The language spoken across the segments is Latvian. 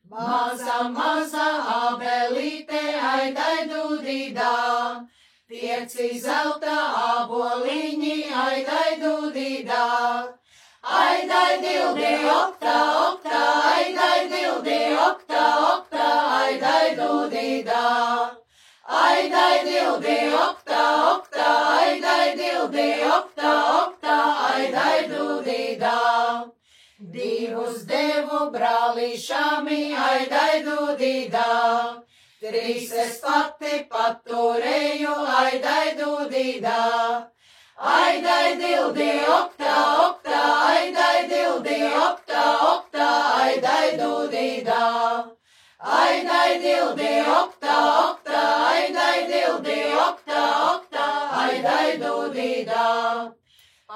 Maza, maza abelīte, aidai dūdīdā, pieci zelta aboliņi, aidai dūdīdā. Aidai dildi, okta, okta, aidai dildi, okta, okta, aidai dūdīdā. Aidai dildi, okta, okta, aidai dildi, okta, okta, aidai dūdīdā. Divus devu brālīšami, aidai dūdīdā. Trīs es pati paturēju, aidai dūdīdā. Aidai dildi, okta, okta, aidai dildi, okta, okta, aidai dūdīdā. Aidai dildi, okta, okta, aidai dildi, okta, okta, aidai dūdīdā.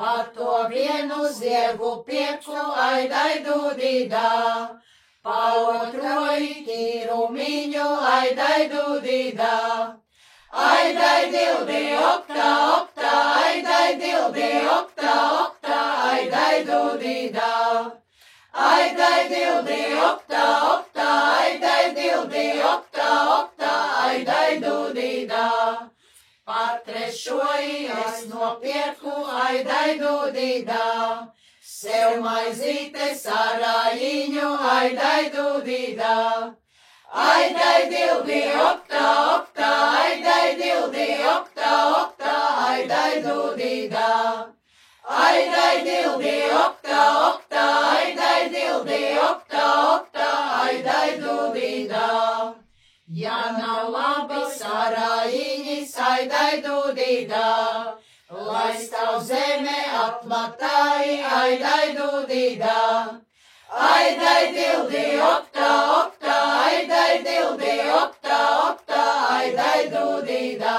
Par to vienu zievu pieču, aidai dūdīdā. Pa otro īrumiņu, aidai dūdīdā. Aidai dildi, okta, okta, aidai dildi, okta, okta, aidai dūdīdā. Aidai dildi, okta, okta, aidai dildi, okta, okta, aidai dūdīdā. Par trešo es nopirku, aidai dūdīdā. Sev maizītes ar ājiņu, aidai dūdīdā. Aidai dildi, okta, okta, aidai dildi, okta, okta, aidai dūdīdā. Aidai dildi, okta, okta, aidai dildi, okta, okta, aidai dūdīdā. Ja nav labi sarājiņas, aidai dūdīdā. Lai stāv zeme atmatāji, aidai dūdīdā. Aidai dildi, okta, okta, aidai dildi, okta, okta, aidai dūdīdā.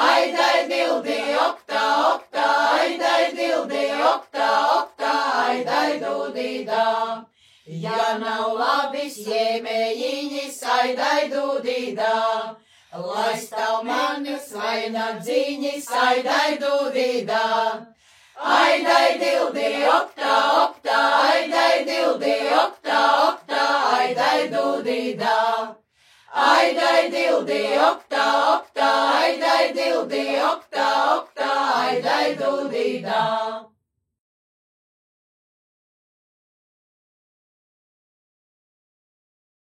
Aidai dildi, okta, okta, aidai dildi, okta, okta, aidai dūdīdā. Ja nav labi siemējiņas, aidai dūdīdā. Lai stāv manis vainagdziņas, aidai dūdīdā. Aidai dildi, okta, okta, aidai dildi, okta, okta, aidai dūdīdā. Aidai dildi, okta, okta, aidai dildi, okta, okta, aidai dūdīdā.